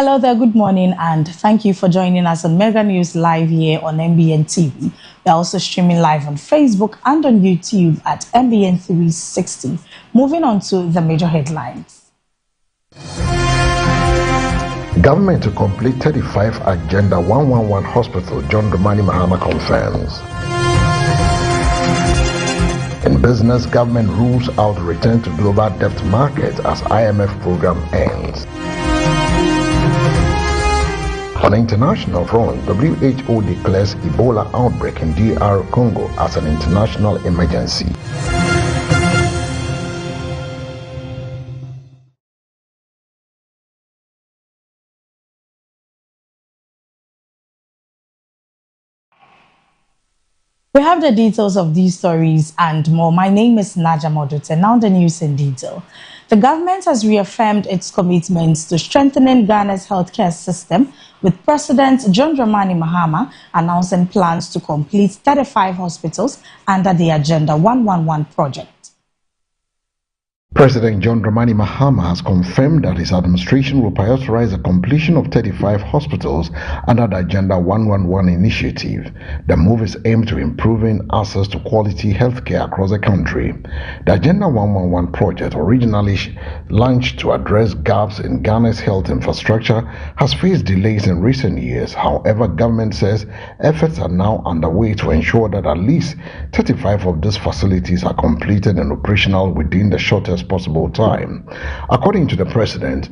Hello there, good morning, and thank you for joining us on Mega News Live here on MBN TV. We're also streaming live on Facebook and on YouTube at MBN 360. Moving on to the major headlines. Government to complete 35 Agenda 111 Hospital, John Dramani Mahama confirms. In business, government rules out return to global debt market as IMF program ends. On the international front, WHO declares Ebola outbreak in DR Congo as an international emergency. We have the details of these stories and more. My name is Naja Modut, and now the news in detail. The government has reaffirmed its commitments to strengthening Ghana's healthcare system, with President John Dramani Mahama announcing plans to complete 35 hospitals under the Agenda 111 project. President John Dramani Mahama has confirmed that his administration will prioritize the completion of 35 hospitals under the Agenda 111 initiative. The move is aimed to improving access to quality healthcare across the country. The Agenda 111 project, originally launched to address gaps in Ghana's health infrastructure, has faced delays in recent years. However, government says efforts are now underway to ensure that at least 35 of these facilities are completed and operational within the shortest possible time. According to the president,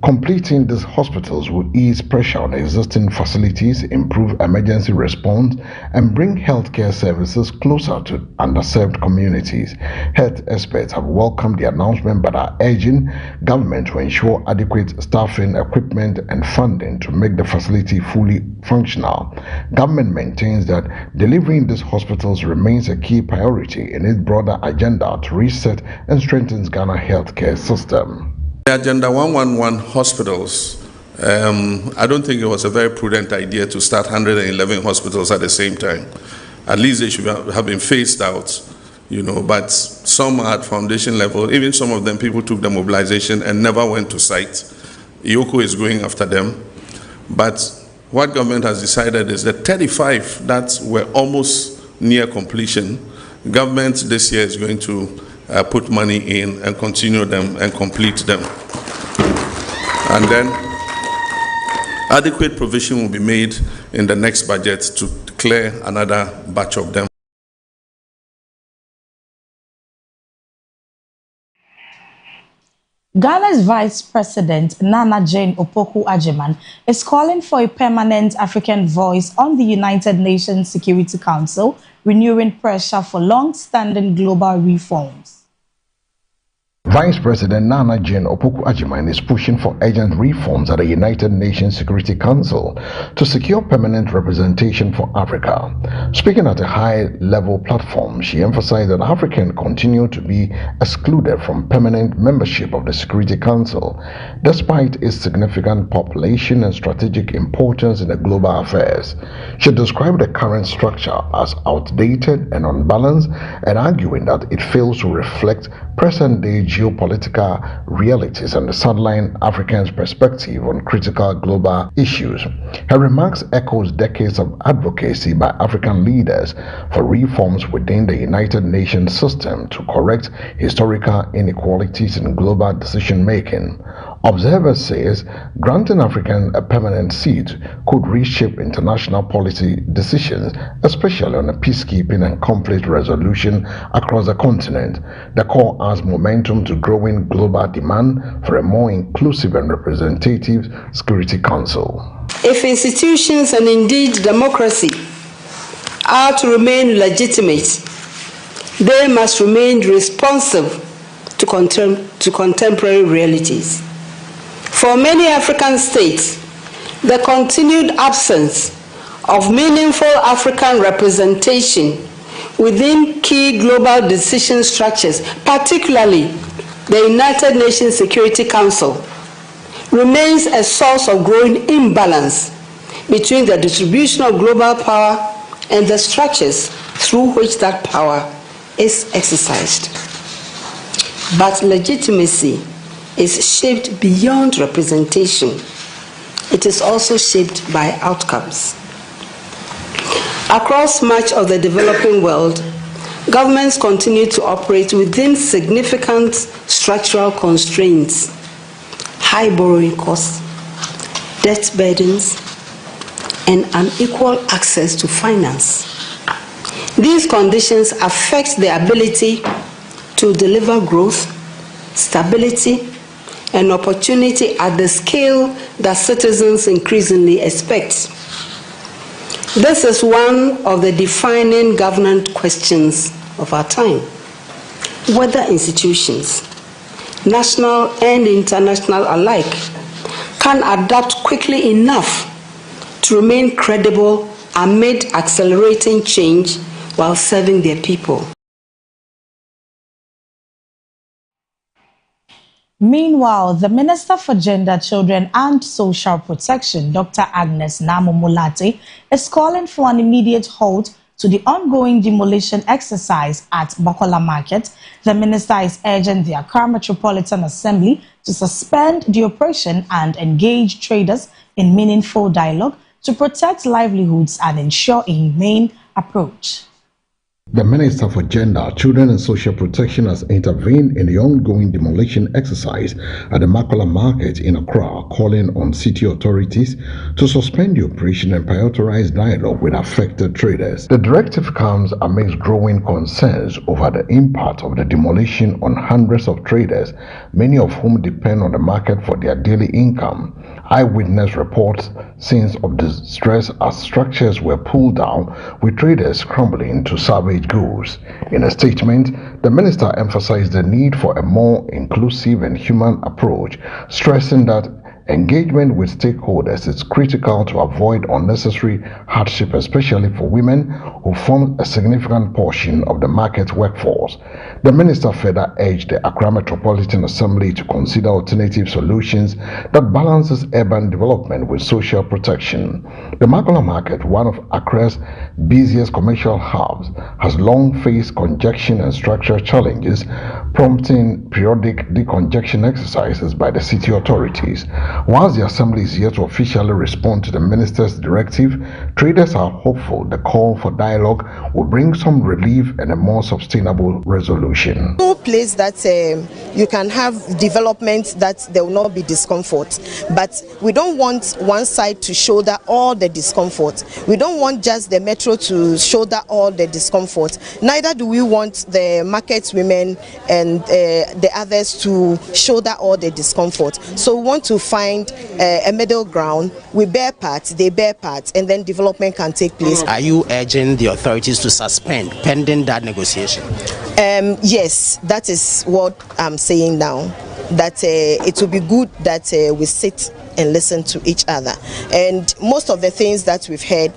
completing these hospitals will ease pressure on existing facilities, improve emergency response, and bring healthcare services closer to underserved communities. Health experts have welcomed the announcement but are urging government to ensure adequate staffing, equipment, and funding to make the facility fully functional. Government maintains that delivering these hospitals remains a key priority in its broader agenda to reset and strengthen Ghana's healthcare system. The Agenda 111 hospitals, I don't think it was a very prudent idea to start 111 hospitals at the same time. At least they should have been phased out, but some are at foundation level. Even some of them, people took the mobilization and never went to site. IOCO is going after them. But what government has decided is that 35 that were almost near completion, government this year is going to put money in and continue them and complete them. And then adequate provision will be made in the next budget to clear another batch of them. Ghana's Vice President Nana Jane Opoku-Agyeman is calling for a permanent African voice on the United Nations Security Council, renewing pressure for long-standing global reforms. Vice President Nana Jane Opoku-Agyeman is pushing for urgent reforms at the United Nations Security Council to secure permanent representation for Africa. Speaking at a high-level platform, she emphasized that Africans continue to be excluded from permanent membership of the Security Council, despite its significant population and strategic importance in the global affairs. She described the current structure as outdated and unbalanced, and arguing that it fails to reflect present-day geopolitical realities and the sideline Africans' perspective on critical global issues. Her remarks echoes decades of advocacy by African leaders for reforms within the United Nations system to correct historical inequalities in global decision-making. Observers says granting Africans a permanent seat could reshape international policy decisions, especially on peacekeeping and conflict resolution across the continent. The call adds momentum to growing global demand for a more inclusive and representative Security Council. If institutions and indeed democracy are to remain legitimate, they must remain responsive to contemporary realities. For many African states, the continued absence of meaningful African representation within key global decision structures, particularly the United Nations Security Council, remains a source of growing imbalance between the distribution of global power and the structures through which that power is exercised. But legitimacy is shaped beyond representation it is also shaped by outcomes. Across much of the developing world, governments continue to operate within significant structural constraints, high borrowing costs, debt burdens, and unequal access to finance. These conditions affect the ability to deliver growth, stability, and opportunity at the scale that citizens increasingly expect. This is one of the defining governance questions of our time. Whether institutions, national and international alike, can adapt quickly enough to remain credible amid accelerating change while serving their people. Meanwhile, the Minister for Gender, Children and Social Protection, Dr. Agnes Namu-Molatey, is calling for an immediate halt to the ongoing demolition exercise at Bokola Market. The minister is urging the Accra Metropolitan Assembly to suspend the operation and engage traders in meaningful dialogue to protect livelihoods and ensure a humane approach. The Minister for Gender, Children and Social Protection has intervened in the ongoing demolition exercise at the Bokola Market in Accra, calling on city authorities to suspend the operation and prioritize dialogue with affected traders. The directive comes amidst growing concerns over the impact of the demolition on hundreds of traders, many of whom depend on the market for their daily income. Eyewitness reports scenes of distress as structures were pulled down, with traders scrambling to salvage goods. In a statement, the minister emphasized the need for a more inclusive and human approach, stressing that engagement with stakeholders is critical to avoid unnecessary hardship, especially for women who form a significant portion of the market workforce. The minister further urged the Accra Metropolitan Assembly to consider alternative solutions that balances urban development with social protection. The Bokola Market, one of Accra's busiest commercial hubs, has long faced congestion and structural challenges, prompting periodic decongestion exercises by the city authorities. Whilst the Assembly is yet to officially respond to the minister's directive, traders are hopeful the call for dialogue will bring some relief and a more sustainable resolution. No place that you can have development that there will not be discomfort, but we don't want one side to shoulder all the discomfort. We don't want just the metro to shoulder all the discomfort. Neither do we want the market women and the others to shoulder all the discomfort. So we want to find a middle ground. We bear part, they bear part, and then development can take place. Are you urging the authorities to suspend pending that negotiation? Yes, that is what I'm saying now. That it will be good that we sit and listen to each other. And most of the things that we've heard,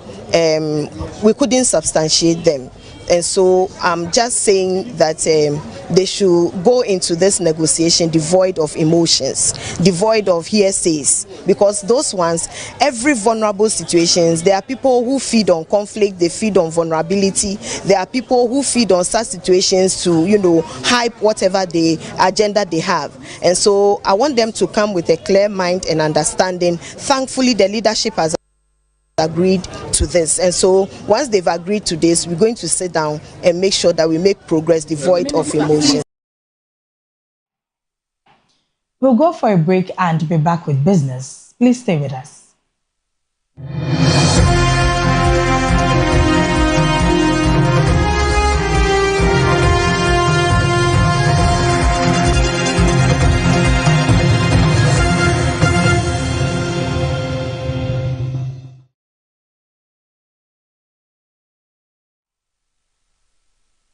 we couldn't substantiate them. And so I'm just saying that they should go into this negotiation devoid of emotions, devoid of hearsays, because those ones, every vulnerable situations, there are people who feed on conflict, they feed on vulnerability. There are people who feed on such situations to, hype whatever the agenda they have. And so I want them to come with a clear mind and understanding. Thankfully, the leadership has agreed to this, and so once they've agreed to this, we're going to sit down and make sure that we make progress devoid of emotion. We'll go for a break and be back with business. Please stay with us.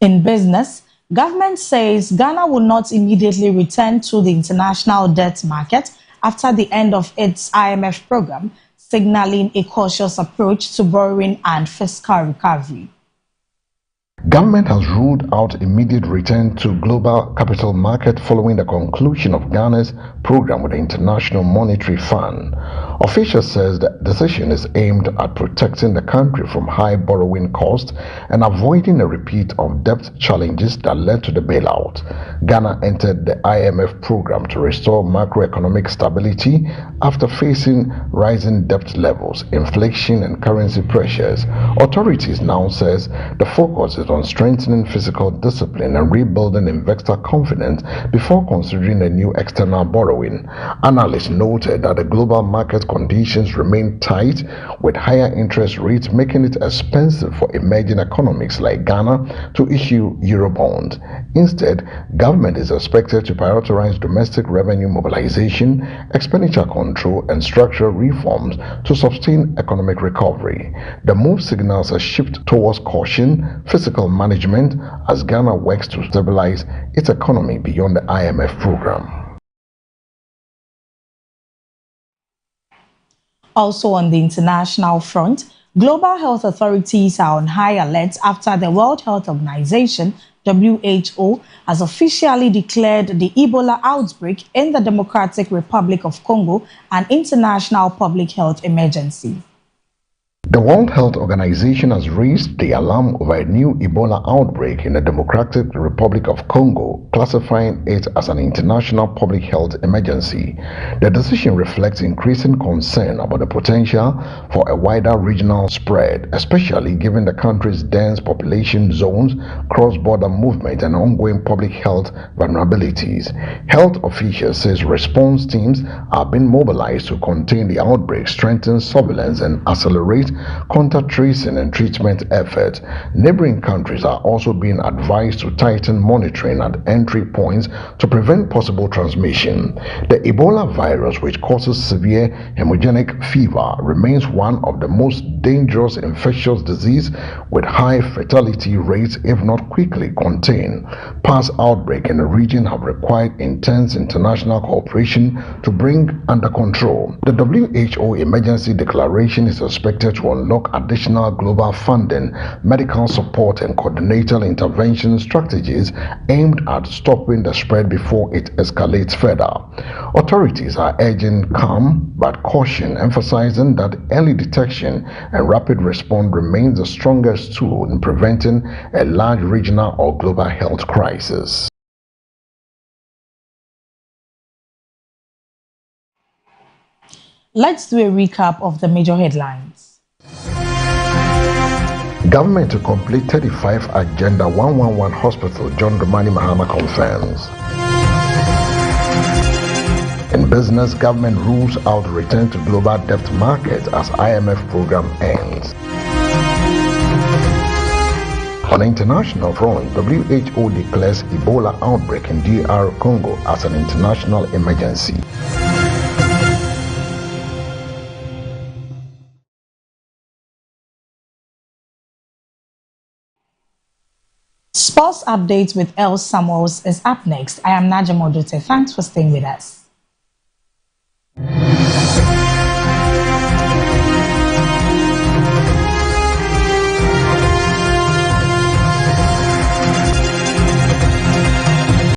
In business, government says Ghana will not immediately return to the international debt market after the end of its IMF program, signaling a cautious approach to borrowing and fiscal recovery. Government has ruled out immediate return to global capital market following the conclusion of Ghana's program with the International Monetary Fund. Officials says the decision is aimed at protecting the country from high borrowing costs and avoiding a repeat of debt challenges that led to the bailout. Ghana entered the IMF program to restore macroeconomic stability after facing rising debt levels, inflation and currency pressures. Authorities now says the focus is on strengthening fiscal discipline and rebuilding investor confidence before considering a new external borrowing. Analysts noted that the global market conditions remain tight, with higher interest rates making it expensive for emerging economies like Ghana to issue Eurobonds. Instead, government is expected to prioritize domestic revenue mobilization, expenditure control, and structural reforms to sustain economic recovery. The move signals a shift towards caution, fiscal management, as Ghana works to stabilize its economy beyond the IMF program. Also on the international front, global health authorities are on high alert after the World Health Organization, WHO, has officially declared the Ebola outbreak in the Democratic Republic of Congo an international public health emergency. The World Health Organization has raised the alarm over a new Ebola outbreak in the Democratic Republic of Congo, classifying it as an international public health emergency. The decision reflects increasing concern about the potential for a wider regional spread, especially given the country's dense population zones, cross-border movement, and ongoing public health vulnerabilities. Health officials say response teams are being mobilized to contain the outbreak, strengthen surveillance, and accelerate contact tracing and treatment efforts. Neighboring countries are also being advised to tighten monitoring at entry points to prevent possible transmission. The Ebola virus, which causes severe hemorrhagic fever, remains one of the most dangerous infectious diseases with high fatality rates if not quickly contained. Past outbreaks in the region have required intense international cooperation to bring under control. The WHO emergency declaration is expected to unlock additional global funding, medical support, and coordinated intervention strategies aimed at stopping the spread before it escalates further. Authorities are urging calm but caution, emphasizing that early detection and rapid response remains the strongest tool in preventing a large regional or global health crisis. Let's do a recap of the major headlines. Government to complete 35 Agenda 111 Hospital, John Dramani Mahama confirms. In business, government rules out return to global debt market as IMF program ends. On the international front, WHO declares Ebola outbreak in DR Congo as an international emergency. Sports updates with El Samuels is up next. I am Naja Modute. Thanks for staying with us.